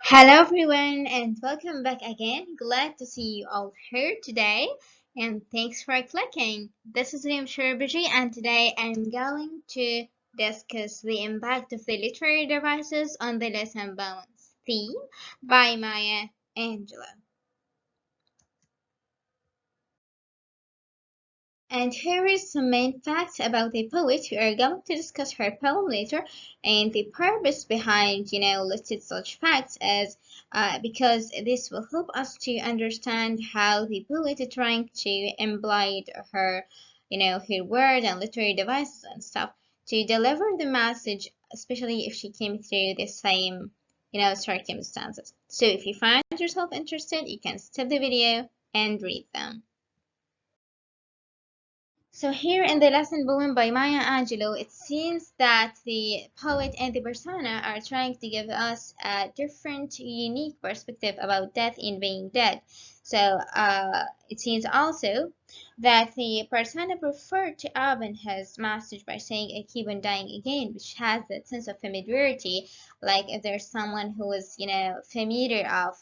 Hello everyone and welcome back again. Glad to see you all here today and thanks for clicking. This is Reem Sherbaji and today I'm going to discuss the impact of the literary devices on the lesson balance theme by Maya Angelou. And here is some main facts about the poet. We are going to discuss her poem later, and the purpose behind, listed such facts as because this will help us to understand how the poet is trying to embody her, her word and literary devices and stuff to deliver the message, especially if she came through the same, circumstances. So if you find yourself interested, you can stop the video and read them. So here in the lesson poem by Maya Angelou, it seems that the poet and the persona are trying to give us a different, unique perspective about death in being dead. So it seems also that the persona preferred to open his message by saying, "I keep on dying again," which has that sense of familiarity, like if there's someone who is, familiar of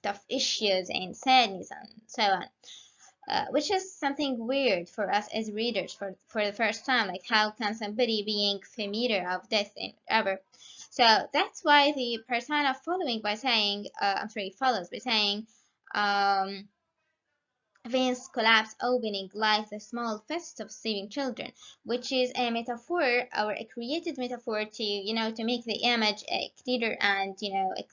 tough issues and sadness and so on, which is something weird for us as readers for the first time. Like, how can somebody being familiar of death and ever? So that's why the persona following by saying, follows by saying, um, veins collapse opening like the small fists of sleeping children, which is a metaphor or a created metaphor to, to make the image clearer and,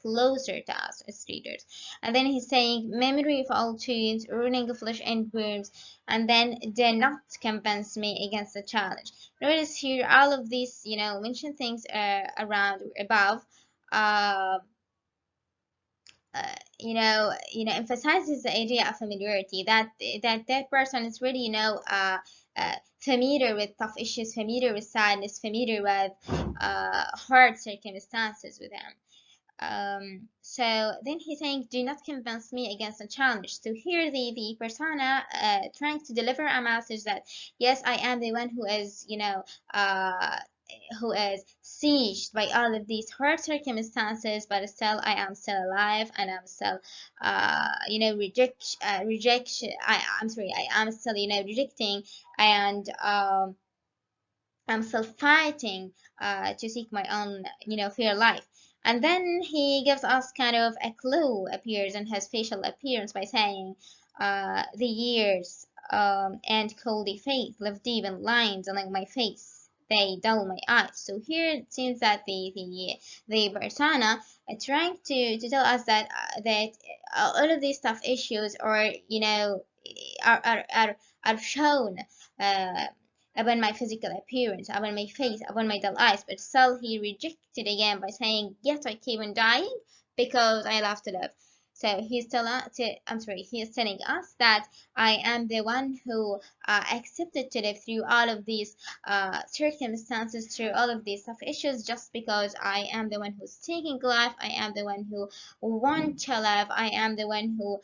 closer to us as readers. And then he's saying, memory of all tunes, ruining of flesh and bones, and then dare not convince me against the challenge. Notice here all of these, mention things around above. Uh, emphasizes the idea of familiarity, that person is really, familiar with tough issues, familiar with sadness, familiar with hard circumstances with them. So then he's saying, "Do not convince me against a challenge." So here the persona trying to deliver a message that yes, I am the one uh, who is sieged by all of these hard circumstances, but still I am still alive and I'm still, rejection. I am still, rejecting and I'm still fighting to seek my own, fair life. And then he gives us kind of a clue appears in his facial appearance by saying, the years and cold face live deep in lines along my face. They dull my eyes. So here it seems that the persona trying to tell us that all of these tough issues are, are shown. Uh, Upon my physical appearance, upon my face, upon my dull eyes, but still he rejected again by saying, "Yet I keep on dying because I love to live." So he's he is telling us that I am the one who accepted to live through all of these circumstances, through all of these tough issues, just because I am the one who's taking life. I am the one who want to live. I am the one who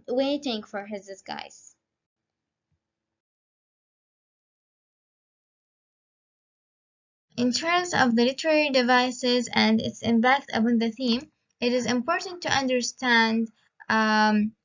waiting for his disguise. In terms of the literary devices and its impact upon the theme, it is important to understand um,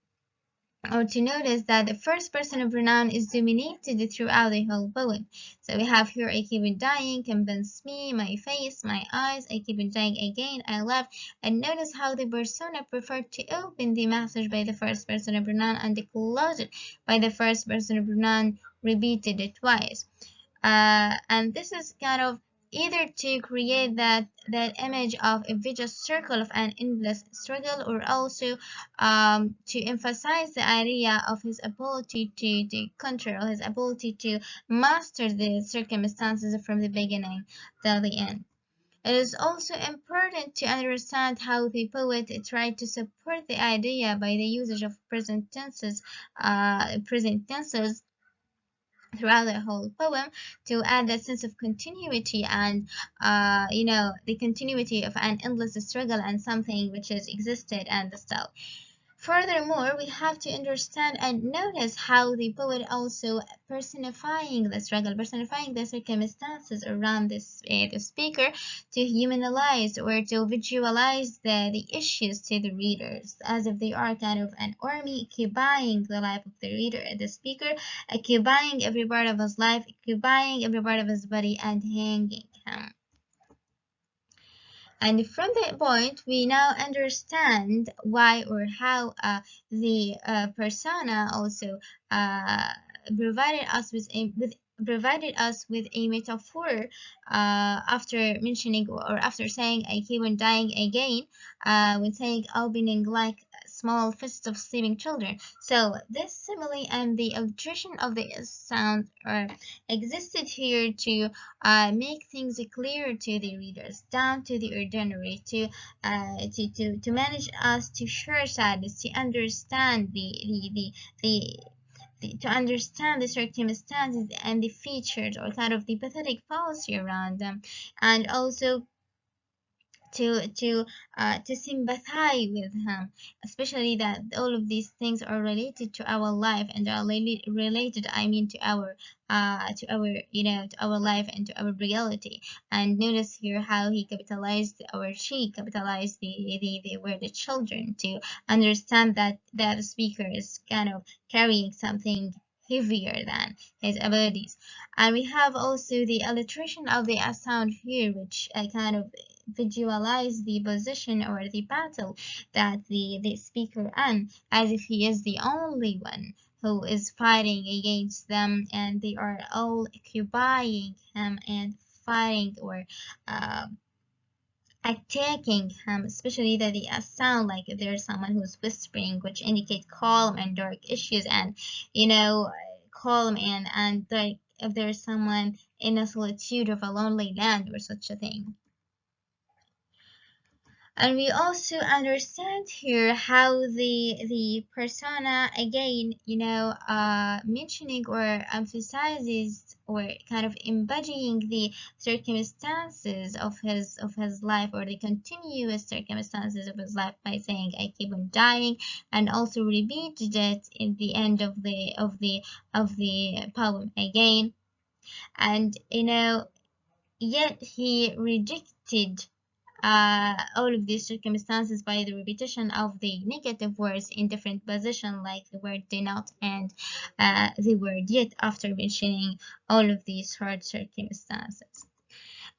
or to notice that the first person pronoun is dominated throughout the whole poem. So we have here, "I keep on dying," "convince me," "my face," "my eyes," "I keep on dying again," "I love." And notice how the persona preferred to open the message by the first person pronoun and close it by the first person pronoun repeated it twice. And this is kind of either to create that image of a vicious circle of an endless struggle, or also to emphasize the idea of his ability to control, his ability to master the circumstances from the beginning till the end. It is also important to understand how the poet tried to support the idea by the usage of present tenses throughout the whole poem to add a sense of continuity and the continuity of an endless struggle and something which has existed and still. Furthermore, we have to understand and notice how the poet also personifying the struggle, personifying the circumstances around the speaker to humanize or to visualize the issues to the readers, as if they are kind of an army occupying the life of the reader, the speaker, occupying every part of his life, occupying every part of his body, and hanging him. And from that point, we now understand why or how the persona also uh, provided us with a metaphor after mentioning or after saying I keep on dying again when saying opening like small fists of sleeping children. So this simile and the illustration of the sound existed here to make things clear to the readers, down to the ordinary, to manage us to share sadness, to understand to understand the circumstances and the features or kind of the pathetic policy around them, and also to sympathize with him, especially that all of these things are related to our life and are related, I mean, to our to our life and to our reality. And notice here how he capitalized, or she capitalized the word the children, to understand that that speaker is kind of carrying something heavier than his abilities. And we have also the alliteration of the sound here, which I kind of visualize the position or the battle that the speaker in, as if he is the only one who is fighting against them, and they are all occupying him and fighting or uh, attacking him, especially that they sound like if there's someone who's whispering, which indicate calm and dark issues, and you know calm and like if there's someone in a solitude of a lonely land or such a thing. And we also understand here how the persona again, mentioning or emphasizes or kind of embodying the circumstances of his life, or the continuous circumstances of his life, by saying I keep on dying, and also repeated it in the end of the poem again. And yet he rejected all of these circumstances by the repetition of the negative words in different positions, like the word "do not" and the word "yet," after mentioning all of these hard circumstances.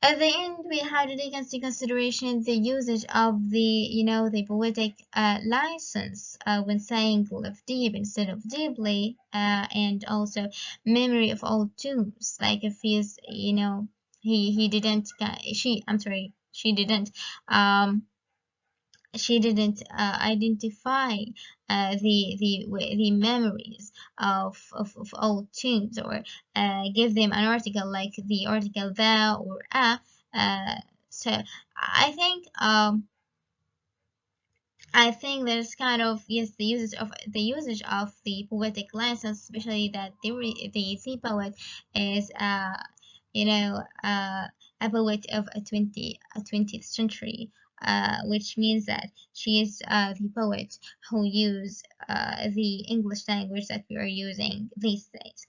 At the end, we have to take into consideration the usage of the poetic license when saying live deep instead of deeply, and also memory of old tunes. Like if he didn't, I'm sorry, um, she didn't identify the memories of old tunes, or give them an article like the article the or a. So I think there's kind of, yes, the usage of the poetic license, especially that the sea poet is you know uh, a poet of a 20th century, which means that she is the poet who use the English language that we are using these days.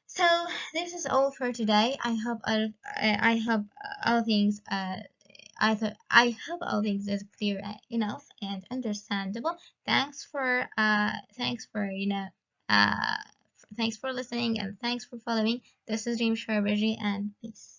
So this is all for today. I hope all things I hope all things is clear enough and understandable. Thanks for uh thanks for listening, and thanks for following. This is Dream Sharbergy, and peace.